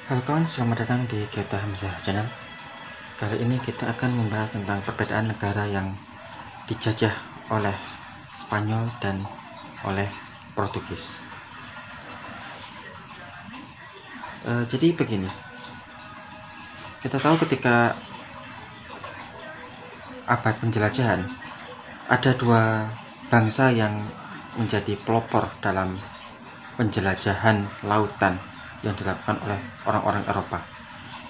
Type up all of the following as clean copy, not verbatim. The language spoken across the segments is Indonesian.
Halo kawan, selamat datang di Kyoto Hamzah Channel. Kali ini kita akan membahas tentang perbedaan negara yang dijajah oleh Spanyol dan oleh Portugis. Jadi begini, kita tahu ketika abad penjelajahan ada dua bangsa yang menjadi pelopor dalam penjelajahan lautan yang dilakukan oleh orang-orang Eropa.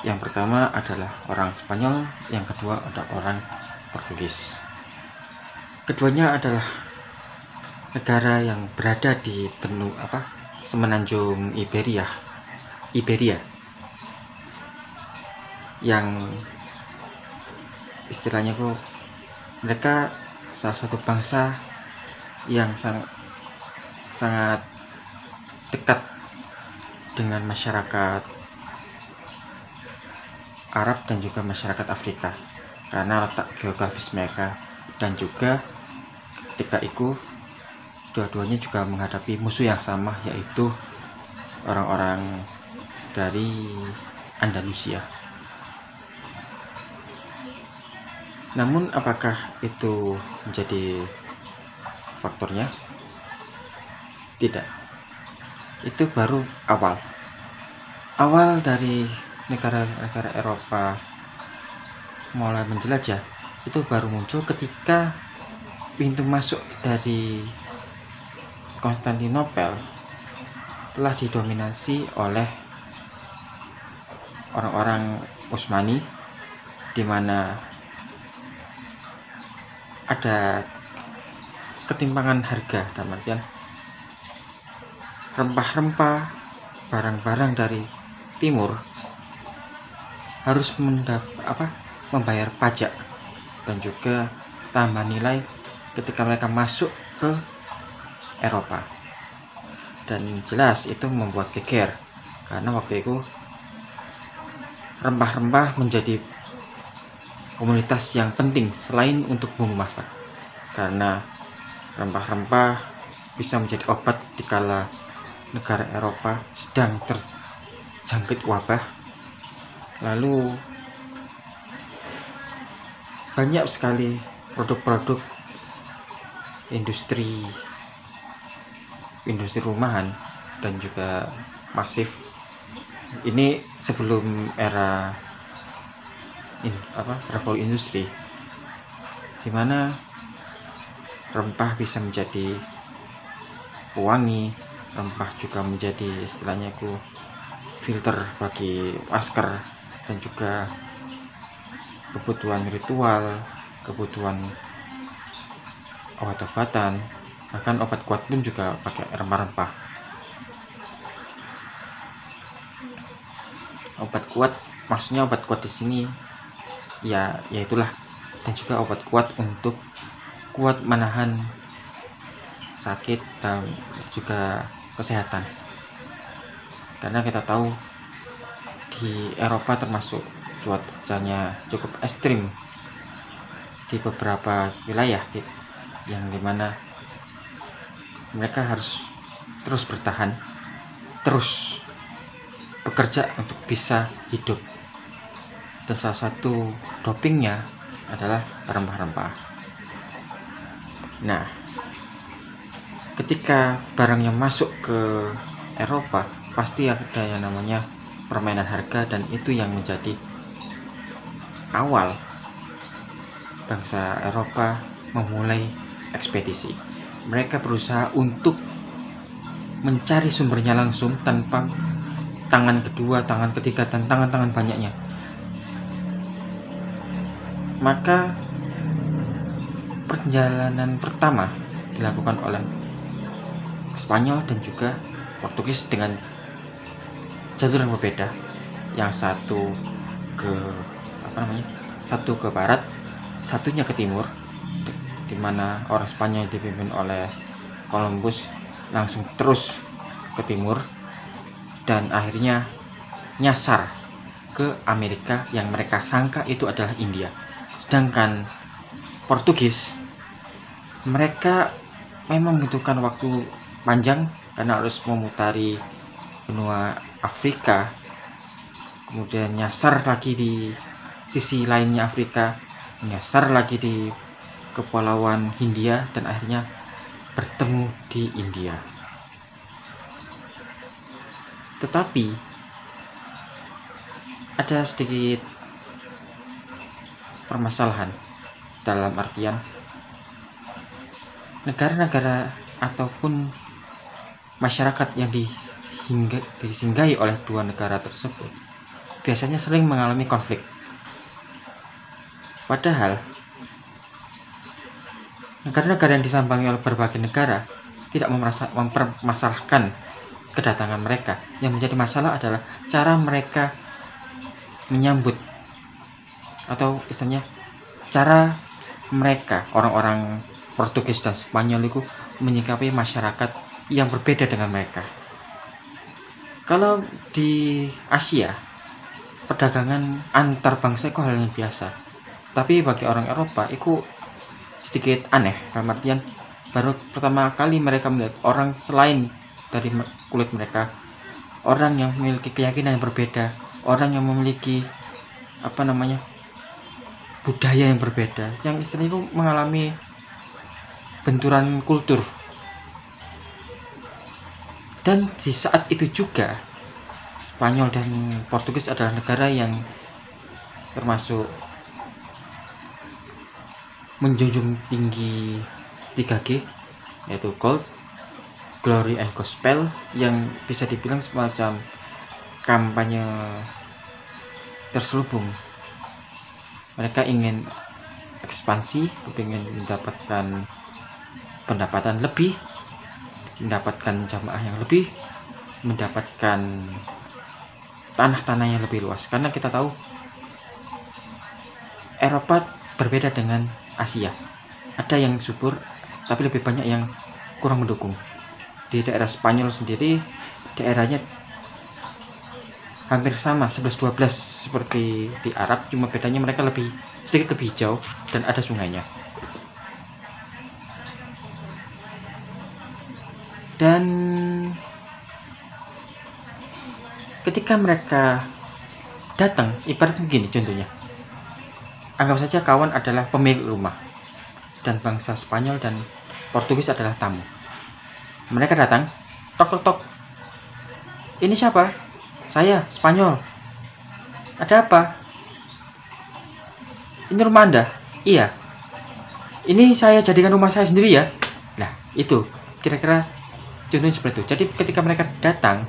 Yang pertama adalah orang Spanyol, yang kedua adalah orang Portugis. Keduanya adalah negara yang berada di semenanjung Iberia, yang istilahnya mereka salah satu bangsa yang sangat dekat dengan masyarakat Arab dan juga masyarakat Afrika karena letak geografis mereka, dan juga ketika itu dua-duanya juga menghadapi musuh yang sama, yaitu orang-orang dari Andalusia. Namun apakah itu menjadi faktornya? Tidak. Itu baru awal dari negara-negara Eropa mulai menjelajah. Itu baru muncul ketika pintu masuk dari Konstantinopel telah didominasi oleh orang-orang Utsmani, di mana ada ketimpangan harga, dalam artian rempah-rempah, barang-barang dari timur harus membayar pajak dan juga tambah nilai ketika mereka masuk ke Eropa. Dan jelas itu membuat geger, karena waktu itu rempah-rempah menjadi komoditas yang penting selain untuk bumbu masak, karena rempah-rempah bisa menjadi obat dikala negara Eropa sedang terjangkit wabah. Lalu banyak sekali produk-produk industri rumahan dan juga masif. Ini sebelum era revolusi industri, dimana rempah bisa menjadi pewangi, rempah juga menjadi istilahnya filter bagi masker, dan juga kebutuhan ritual, kebutuhan obat-obatan, bahkan obat kuat pun juga pakai rempah-rempah. Obat kuat, maksudnya obat kuat di sini ya itulah, dan juga obat kuat untuk kuat menahan sakit dan juga kesehatan. Karena kita tahu di Eropa termasuk cuacanya cukup ekstrim di beberapa wilayah, yang dimana mereka harus terus bertahan, terus bekerja untuk bisa hidup, dan salah satu dopingnya adalah rempah-rempah. Nah, ketika barangnya masuk ke Eropa, pasti ada yang namanya permainan harga, dan itu yang menjadi awal bangsa Eropa memulai ekspedisi. Mereka berusaha untuk mencari sumbernya langsung tanpa tangan kedua, tangan ketiga, dan tangan-tangan banyaknya. Maka perjalanan pertama dilakukan oleh Spanyol dan juga Portugis dengan jalur yang berbeda. Yang satu ke barat, satunya ke timur, di mana orang Spanyol dipimpin oleh Columbus langsung terus ke timur dan akhirnya nyasar ke Amerika yang mereka sangka itu adalah India. Sedangkan Portugis, mereka memang membutuhkan waktu panjang karena harus memutari benua Afrika kemudian nyasar lagi di sisi lainnya Afrika, nyasar lagi di kepulauan Hindia, dan akhirnya bertemu di India. Tetapi ada sedikit permasalahan, dalam artian negara-negara ataupun masyarakat yang disinggahi oleh dua negara tersebut biasanya sering mengalami konflik. Padahal negara-negara yang disambangi oleh berbagai negara tidak mempermasalahkan kedatangan mereka. Yang menjadi masalah adalah cara mereka menyambut, atau istilahnya cara mereka, orang-orang Portugis dan Spanyol itu menyikapi masyarakat yang berbeda dengan mereka. Kalau di Asia, perdagangan antar bangsa itu hal yang biasa. Tapi bagi orang Eropa itu sedikit aneh, dalam artian baru pertama kali mereka melihat orang selain dari kulit mereka, orang yang memiliki keyakinan yang berbeda, orang yang memiliki budaya yang berbeda, yang istilahnya itu mengalami benturan kultur. Dan di saat itu juga Spanyol dan Portugis adalah negara yang termasuk menjunjung tinggi 3G, yaitu Gold, Glory and Gospel, yang bisa dibilang semacam kampanye terselubung. Mereka ingin ekspansi, ingin mendapatkan pendapatan lebih, mendapatkan jamaah yang lebih, mendapatkan tanah-tanah yang lebih luas. Karena kita tahu Eropa berbeda dengan Asia. Ada yang subur, tapi lebih banyak yang kurang mendukung. Di daerah Spanyol sendiri, daerahnya hampir sama, 11-12 seperti di Arab, cuma bedanya mereka sedikit lebih hijau dan ada sungainya. Dan ketika mereka datang, ibarat begini contohnya, anggap saja kawan adalah pemilik rumah dan bangsa Spanyol dan Portugis adalah tamu. Mereka datang, tok tok tok. Ini siapa? Saya, Spanyol. Ada apa? Ini rumah Anda? Iya. Ini saya jadikan rumah saya sendiri ya. Nah, itu kira-kira contohnya seperti itu. Jadi ketika mereka datang,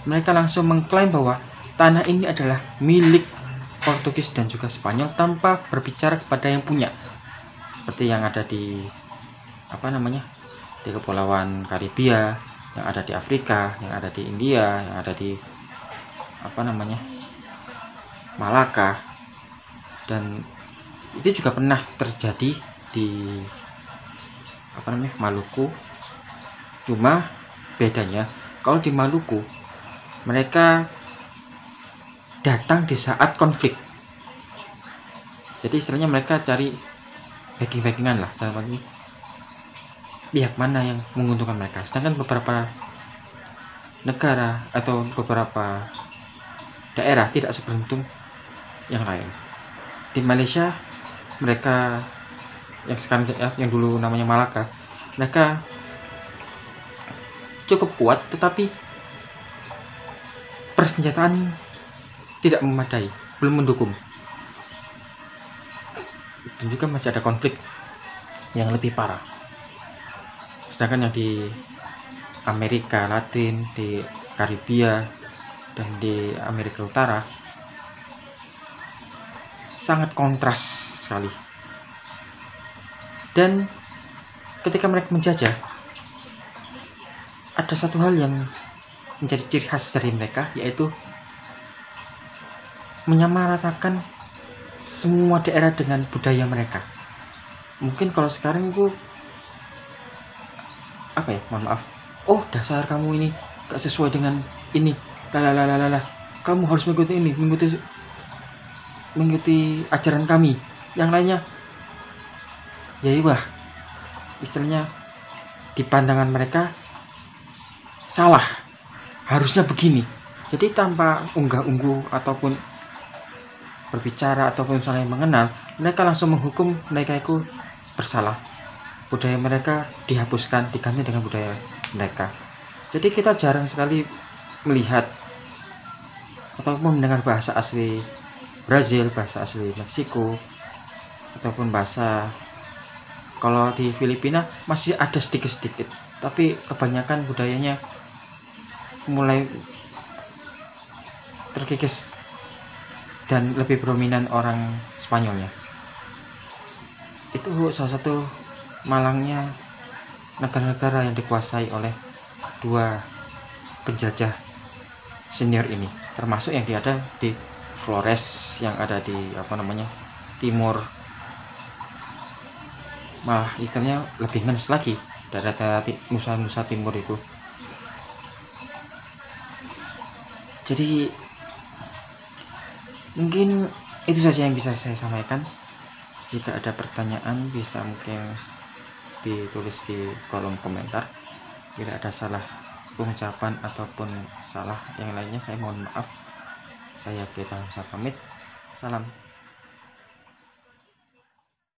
mereka langsung mengklaim bahwa tanah ini adalah milik Portugis dan juga Spanyol tanpa berbicara kepada yang punya. Seperti yang ada di di kepulauan Karibia, yang ada di Afrika, yang ada di India, yang ada di Malaka, dan itu juga pernah terjadi di Maluku. Cuma bedanya kalau di Maluku mereka datang di saat konflik. Jadi istilahnya mereka cari backing-backingan lah, pihak mana yang menguntungkan mereka. Sedangkan beberapa negara atau beberapa daerah tidak seberuntung yang lain. Di Malaysia, mereka yang dulu namanya Malaka, mereka cukup kuat, tetapi persenjataan tidak memadai, belum mendukung. Dan juga masih ada konflik yang lebih parah. Sedangkan yang di Amerika Latin, di Karibia, dan di Amerika Utara sangat kontras sekali. Dan ketika mereka menjajah, ada satu hal yang menjadi ciri khas dari mereka, yaitu menyamaratakan semua daerah dengan budaya mereka. Mungkin kalau sekarang itu mohon maaf, oh dasar kamu ini gak sesuai dengan ini, kamu harus mengikuti ini, mengikuti ajaran kami. Yang lainnya ya iya, istilahnya di pandangan mereka salah, harusnya begini. Jadi tanpa unggah-ungguh ataupun berbicara ataupun saling mengenal, mereka langsung menghukum mereka itu bersalah. Budaya mereka dihapuskan, diganti dengan budaya mereka. Jadi kita jarang sekali melihat ataupun mendengar bahasa asli Brazil, bahasa asli Meksiko, ataupun bahasa, kalau di Filipina masih ada sedikit-sedikit, tapi kebanyakan budayanya mulai terkikis dan lebih dominan orang Spanyolnya. Itu salah satu malangnya negara-negara yang dikuasai oleh dua penjajah senior ini, termasuk yang ada di Flores, yang ada di timur, malah istilahnya lebih ngenes lagi daerah Nusa Timur itu. Jadi mungkin itu saja yang bisa saya sampaikan. Jika ada pertanyaan bisa mungkin ditulis di kolom komentar. Bila ada salah pengucapan ataupun salah yang lainnya, saya mohon maaf. Saya Gita pamit. Salam.